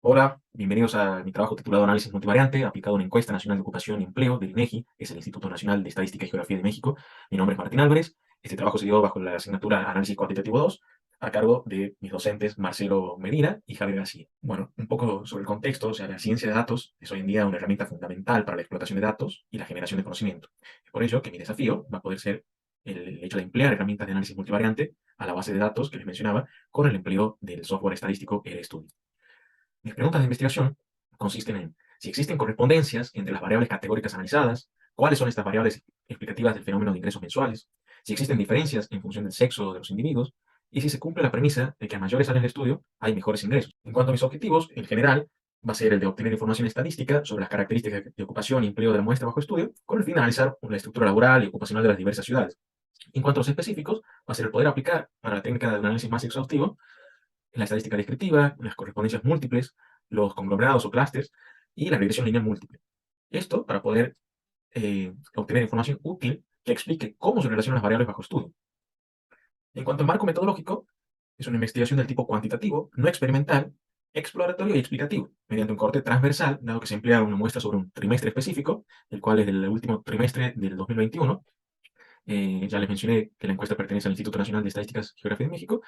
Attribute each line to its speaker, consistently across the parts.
Speaker 1: Hola, bienvenidos a mi trabajo titulado Análisis Multivariante, aplicado a una encuesta nacional de ocupación y empleo del INEGI, es el Instituto Nacional de Estadística y Geografía de México. Mi nombre es Martín Álvarez. Este trabajo se dio bajo la asignatura Análisis Cuantitativo 2, a cargo de mis docentes Marcelo Medina y Javier García. Bueno, un poco sobre el contexto, o sea, la ciencia de datos es hoy en día una herramienta fundamental para la explotación de datos y la generación de conocimiento. Es por ello que mi desafío va a poder ser el hecho de emplear herramientas de análisis multivariante a la base de datos que les mencionaba con el empleo del software estadístico RStudio. Mis preguntas de investigación consisten en si existen correspondencias entre las variables categóricas analizadas, cuáles son estas variables explicativas del fenómeno de ingresos mensuales, si existen diferencias en función del sexo de los individuos, y si se cumple la premisa de que a mayores años de estudio hay mejores ingresos. En cuanto a mis objetivos, en general, va a ser el de obtener información estadística sobre las características de ocupación y empleo de la muestra bajo estudio, con el fin de analizar la estructura laboral y ocupacional de las diversas ciudades. En cuanto a los específicos, va a ser el poder aplicar para la técnica de un análisis más exhaustivo la estadística descriptiva, las correspondencias múltiples, los conglomerados o clústeres y la regresión lineal múltiple. Esto para poder obtener información útil que explique cómo se relacionan las variables bajo estudio. En cuanto al marco metodológico, es una investigación del tipo cuantitativo, no experimental, exploratorio y explicativo, mediante un corte transversal, dado que se emplea una muestra sobre un trimestre específico, el cual es del último trimestre del 2021. Ya les mencioné que la encuesta pertenece al Instituto Nacional de Estadísticas y Geografía de México,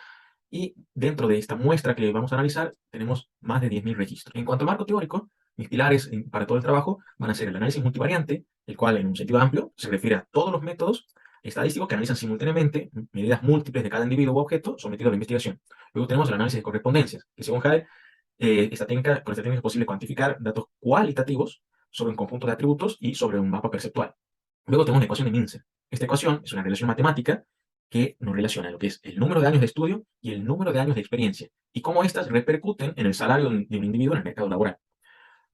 Speaker 1: y dentro de esta muestra que vamos a analizar tenemos más de 10.000 registros. En cuanto al marco teórico, mis pilares para todo el trabajo van a ser el análisis multivariante, el cual en un sentido amplio se refiere a todos los métodos estadísticos que analizan simultáneamente medidas múltiples de cada individuo u objeto sometido a la investigación. Luego tenemos el análisis de correspondencias, que según Hall, con esta técnica es posible cuantificar datos cualitativos sobre un conjunto de atributos y sobre un mapa perceptual. Luego tenemos la ecuación de Mincer. Esta ecuación es una relación matemática que nos relaciona lo que es el número de años de estudio y el número de años de experiencia, y cómo éstas repercuten en el salario de un individuo en el mercado laboral.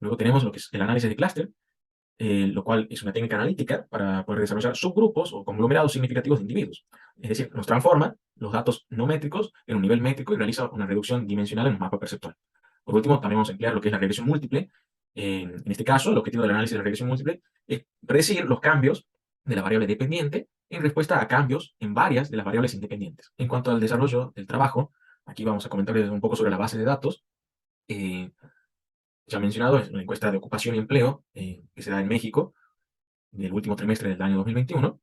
Speaker 1: Luego tenemos lo que es el análisis de clúster, lo cual es una técnica analítica para poder desarrollar subgrupos o conglomerados significativos de individuos. Es decir, nos transforma los datos no métricos en un nivel métrico y realiza una reducción dimensional en un mapa perceptual. Por último, también vamos a emplear lo que es la regresión múltiple. En este caso, el objetivo del análisis de la regresión múltiple es predecir los cambios de la variable dependiente en respuesta a cambios en varias de las variables independientes. En cuanto al desarrollo del trabajo, aquí vamos a comentarles un poco sobre la base de datos. Eh, ya mencionado, es una encuesta de ocupación y empleo que se da en México del último trimestre del año 2021,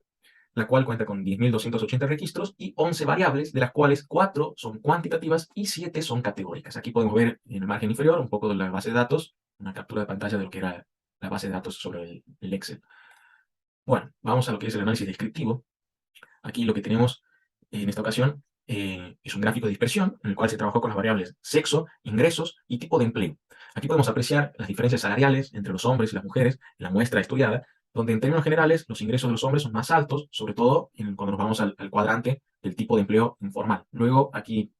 Speaker 1: la cual cuenta con 10.280 registros y 11 variables, de las cuales 4 son cuantitativas y 7 son categóricas. Aquí podemos ver en el margen inferior un poco de la base de datos, una captura de pantalla de lo que era la base de datos sobre el Excel. Bueno, vamos a lo que es el análisis descriptivo. Aquí lo que tenemos en esta ocasión es un gráfico de dispersión en el cual se trabajó con las variables sexo, ingresos y tipo de empleo. Aquí podemos apreciar las diferencias salariales entre los hombres y las mujeres en la muestra estudiada, donde en términos generales los ingresos de los hombres son más altos, sobre todo cuando nos vamos al cuadrante del tipo de empleo informal. Luego aquí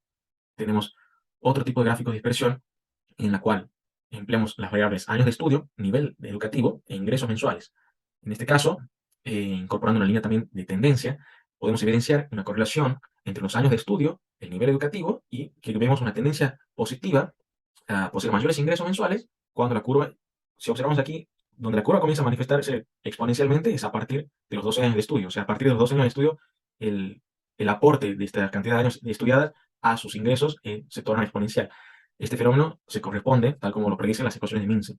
Speaker 1: tenemos otro tipo de gráfico de dispersión en la cual empleamos las variables años de estudio, nivel educativo e ingresos mensuales. En este caso, incorporando una línea también de tendencia, podemos evidenciar una correlación entre los años de estudio, el nivel educativo, y que vemos una tendencia positiva a poseer mayores ingresos mensuales cuando la curva, si observamos aquí, donde la curva comienza a manifestarse exponencialmente es a partir de los 12 años de estudio. O sea, a partir de los 12 años de estudio, el, el aporte de esta cantidad de años estudiadas a sus ingresos se torna exponencial. Este fenómeno se corresponde, tal como lo predicen las ecuaciones de Mince.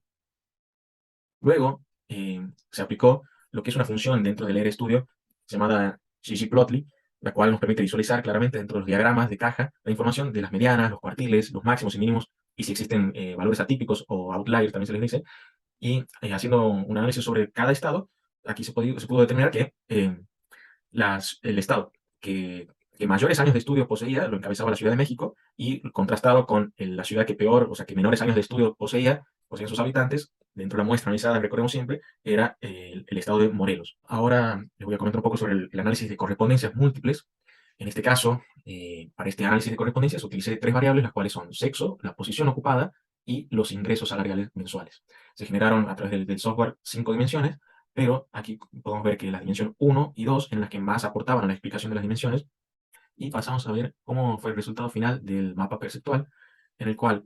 Speaker 1: Luego se aplicó lo que es una función dentro del RStudio llamada ggplotly, la cual nos permite visualizar claramente dentro de los diagramas de caja la información de las medianas, los cuartiles, los máximos y mínimos, y si existen valores atípicos o outliers, también se les dice, y haciendo un análisis sobre cada estado, aquí se pudo determinar que el estado que mayores años de estudio poseía lo encabezaba la Ciudad de México, y contrastado con la ciudad que peor, o sea, que menores años de estudio poseían sus habitantes, dentro de la muestra analizada, recordemos siempre, era el estado de Morelos. Ahora les voy a comentar un poco sobre el análisis de correspondencias múltiples. En este caso, para este análisis de correspondencias utilicé tres variables, las cuales son sexo, la posición ocupada y los ingresos salariales mensuales. Se generaron a través del software 5 dimensiones, pero aquí podemos ver que la dimensión 1 y 2 en las que más aportaban a la explicación de las dimensiones, y pasamos a ver cómo fue el resultado final del mapa perceptual, en el cual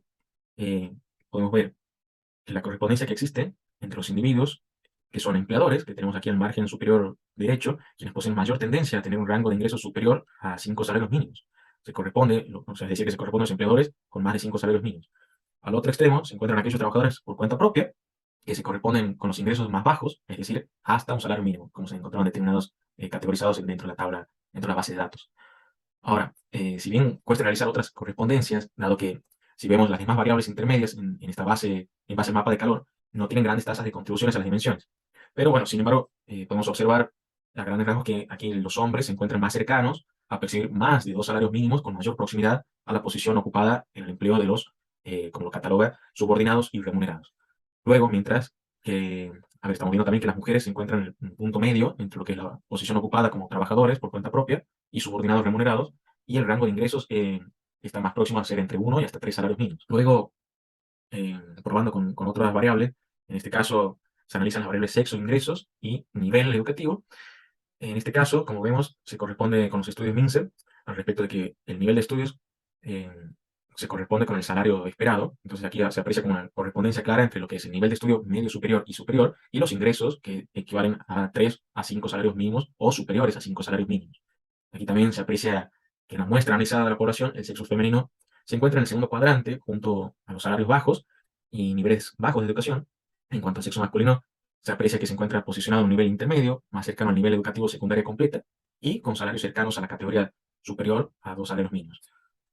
Speaker 1: eh, podemos ver que la correspondencia que existe entre los individuos que son empleadores, que tenemos aquí al margen superior derecho, quienes poseen mayor tendencia a tener un rango de ingresos superior a 5 salarios mínimos. Se corresponde, o sea, es decir, que se corresponden a los empleadores con más de 5 salarios mínimos. Al otro extremo se encuentran aquellos trabajadores por cuenta propia, que se corresponden con los ingresos más bajos, es decir, hasta un salario mínimo, como se encontraron determinados categorizados dentro de la tabla, dentro de la base de datos. Ahora, si bien cuesta realizar otras correspondencias, dado que si vemos las demás variables intermedias en esta base, en base al mapa de calor, no tienen grandes tasas de contribuciones a las dimensiones. Pero bueno, sin embargo, podemos observar a grandes rasgos que aquí los hombres se encuentran más cercanos a percibir más de dos salarios mínimos con mayor proximidad a la posición ocupada en el empleo de los, como lo cataloga, subordinados y remunerados. Luego, mientras que, a ver, estamos viendo también que las mujeres se encuentran en un punto medio entre lo que es la posición ocupada como trabajadores por cuenta propia y subordinados remunerados, y el rango de ingresos está más próximo a ser entre 1 y hasta 3 salarios mínimos. Luego, probando con otras variables, en este caso se analizan las variables sexo, ingresos y nivel educativo. En este caso, como vemos, se corresponde con los estudios MINSEE al respecto de que el nivel de estudios eh, se corresponde con el salario esperado. Entonces aquí se aprecia como una correspondencia clara entre lo que es el nivel de estudio medio superior y los ingresos que equivalen a 3 a 5 salarios mínimos o superiores a 5 salarios mínimos. Aquí también se aprecia que en la muestra analizada de la población, el sexo femenino se encuentra en el segundo cuadrante junto a los salarios bajos y niveles bajos de educación. En cuanto al sexo masculino, se aprecia que se encuentra posicionado en un nivel intermedio, más cercano al nivel educativo secundaria completa, y con salarios cercanos a la categoría superior a 2 salarios mínimos.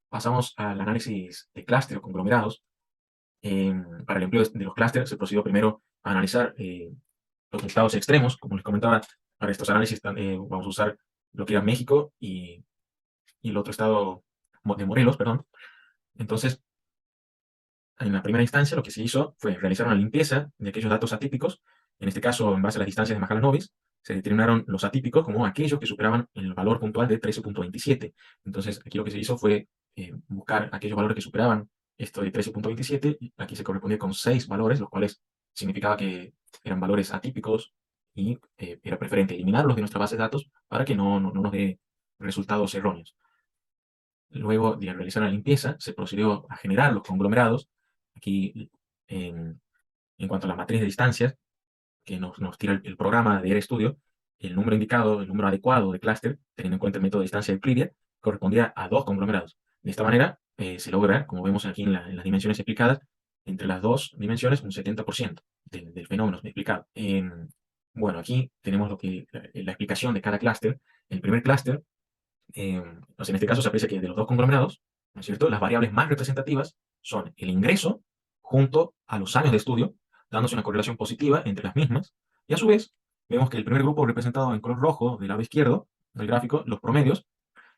Speaker 1: Pasamos al análisis de clúster o conglomerados. Para el empleo de los clústeres se procedió primero a analizar los estados extremos. Como les comentaba, para estos análisis vamos a usar lo que era México y el otro estado de Morelos, perdón. Entonces, en la primera instancia, lo que se hizo fue realizar una limpieza de aquellos datos atípicos. En este caso, en base a las distancias de Mahalanobis, se determinaron los atípicos como aquellos que superaban el valor puntual de 13.27. Entonces, aquí lo que se hizo fue buscar aquellos valores que superaban esto de 13.27. Aquí se correspondía con 6 valores, los cuales significaba que eran valores atípicos y era preferente eliminarlos de nuestra base de datos para que no nos dé resultados erróneos. Luego de realizar la limpieza, se procedió a generar los conglomerados. Aquí, en cuanto a la matriz de distancias, que nos tira el programa de RStudio, el número indicado, el número adecuado de clúster, teniendo en cuenta el método de distancia de Euclidia, correspondía a 2 conglomerados. De esta manera, se logra, como vemos aquí en las dimensiones explicadas, entre las dos dimensiones un 70% del fenómeno explicado. Bueno, aquí tenemos la explicación de cada clúster. El primer clúster, pues en este caso se aprecia que de los dos conglomerados, ¿no es cierto?, las variables más representativas son el ingreso junto a los años de estudio, dándose una correlación positiva entre las mismas, y a su vez vemos que el primer grupo representado en color rojo del lado izquierdo del gráfico, los promedios,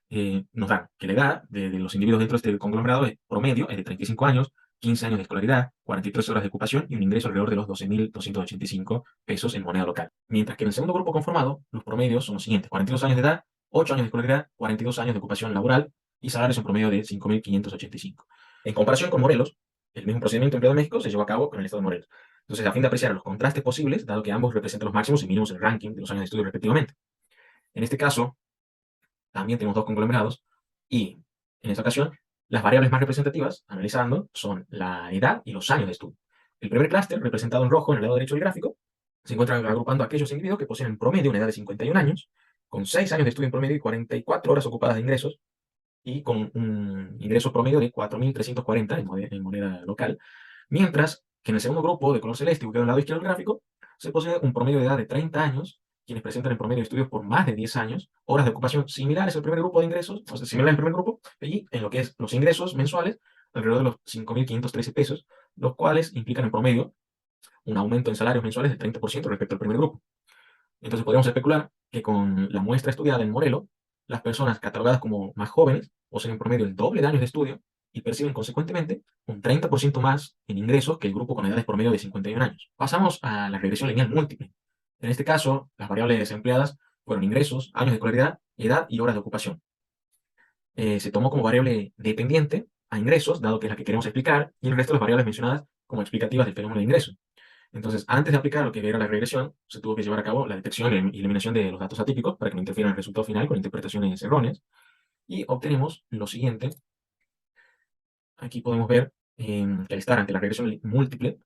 Speaker 1: nos dan que la edad de los individuos dentro de este conglomerado promedio es de 35 años, 15 años de escolaridad, 43 horas de ocupación y un ingreso alrededor de los 12.285 pesos en moneda local. Mientras que en el segundo grupo conformado, los promedios son los siguientes: 42 años de edad, 8 años de escolaridad, 42 años de ocupación laboral y salarios en promedio de 5.585. En comparación con Morelos, el mismo procedimiento empleado en México se llevó a cabo con el estado de Morelos. Entonces, a fin de apreciar los contrastes posibles, dado que ambos representan los máximos y mínimos en el ranking de los años de estudio respectivamente. En este caso, también tenemos dos conglomerados y, en esta ocasión, las variables más representativas, analizando, son la edad y los años de estudio. El primer clúster, representado en rojo en el lado derecho del gráfico, se encuentra agrupando a aquellos individuos que poseen en promedio una edad de 51 años, con 6 años de estudio en promedio y 44 horas ocupadas de ingresos, y con un ingreso promedio de 4.340 en moneda local, mientras que en el segundo grupo de color celeste, ubicado en el lado izquierdo del gráfico, se posee un promedio de edad de 30 años, quienes presentan en promedio estudios por más de 10 años, horas de ocupación similares al primer grupo de ingresos, o sea, similares al primer grupo, y en lo que es los ingresos mensuales, alrededor de los 5.513 pesos, los cuales implican en promedio un aumento en salarios mensuales del 30% respecto al primer grupo. Entonces podemos especular que con la muestra estudiada en Morelo, las personas catalogadas como más jóvenes poseen en promedio el doble de años de estudio y perciben consecuentemente un 30% más en ingresos que el grupo con edades promedio de 51 años. Pasamos a la regresión lineal múltiple. En este caso, las variables empleadas fueron ingresos, años de escolaridad, edad y horas de ocupación. Se tomó como variable dependiente a ingresos, dado que es la que queremos explicar, y el resto de las variables mencionadas como explicativas del fenómeno de ingresos. Entonces, antes de aplicar lo que era la regresión, se tuvo que llevar a cabo la detección y eliminación de los datos atípicos para que no interfieran en el resultado final con interpretaciones erróneas. Y obtenemos lo siguiente. Aquí podemos ver que al estar ante la regresión múltiple,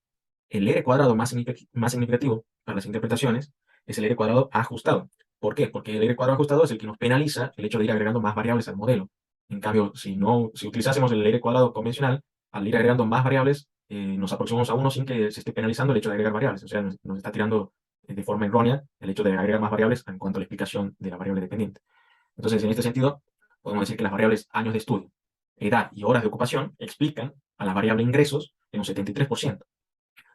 Speaker 1: el R cuadrado más significativo para las interpretaciones es el R cuadrado ajustado. ¿Por qué? Porque el R cuadrado ajustado es el que nos penaliza el hecho de ir agregando más variables al modelo. En cambio, si utilizásemos el R cuadrado convencional, al ir agregando más variables, nos aproximamos a 1 sin que se esté penalizando el hecho de agregar variables. O sea, nos está tirando de forma errónea el hecho de agregar más variables en cuanto a la explicación de la variable dependiente. Entonces, en este sentido, podemos decir que las variables años de estudio, edad y horas de ocupación explican a la variable ingresos en un 73%.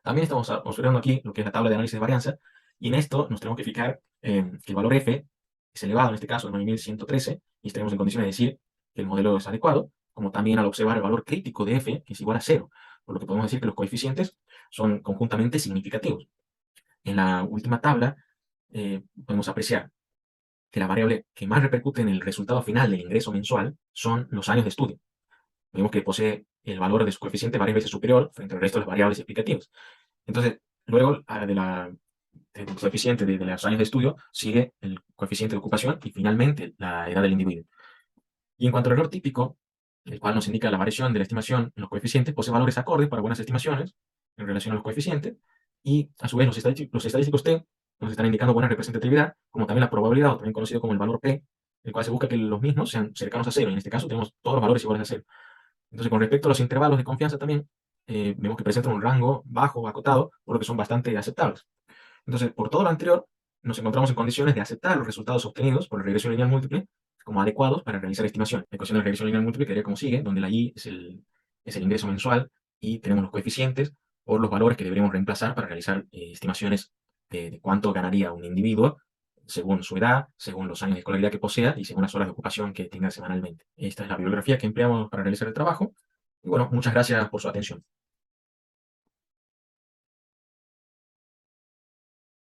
Speaker 1: También estamos observando aquí lo que es la tabla de análisis de varianza, y en esto nos tenemos que fijar que el valor f es elevado, en este caso 9113, y estaremos en condiciones de decir que el modelo es adecuado, como también al observar el valor crítico de f, que es igual a 0, por lo que podemos decir que los coeficientes son conjuntamente significativos. En la última tabla podemos apreciar que la variable que más repercute en el resultado final del ingreso mensual son los años de estudio. Vemos que posee el valor de su coeficiente varias veces superior frente al resto de las variables explicativas. Entonces, luego del coeficiente de los años de estudio sigue el coeficiente de ocupación y finalmente la edad del individuo. Y en cuanto al error típico, el cual nos indica la variación de la estimación en los coeficientes, posee valores acordes para buenas estimaciones en relación a los coeficientes, y a su vez los estadísticos T nos están indicando buena representatividad, como también la probabilidad, o también conocido como el valor P, el cual se busca que los mismos sean cercanos a cero, y en este caso tenemos todos los valores iguales a cero. Entonces, con respecto a los intervalos de confianza también, vemos que presentan un rango bajo o acotado, por lo que son bastante aceptables. Entonces, por todo lo anterior, nos encontramos en condiciones de aceptar los resultados obtenidos por la regresión lineal múltiple como adecuados para realizar estimación. La ecuación de la regresión lineal múltiple quedaría como sigue, donde la y es el ingreso mensual y tenemos los coeficientes por los valores que deberíamos reemplazar para realizar estimaciones de cuánto ganaría un individuo según su edad, según los años de escolaridad que posea y según las horas de ocupación que tenga semanalmente. Esta es la bibliografía que empleamos para realizar el trabajo. Y bueno, muchas gracias por su atención.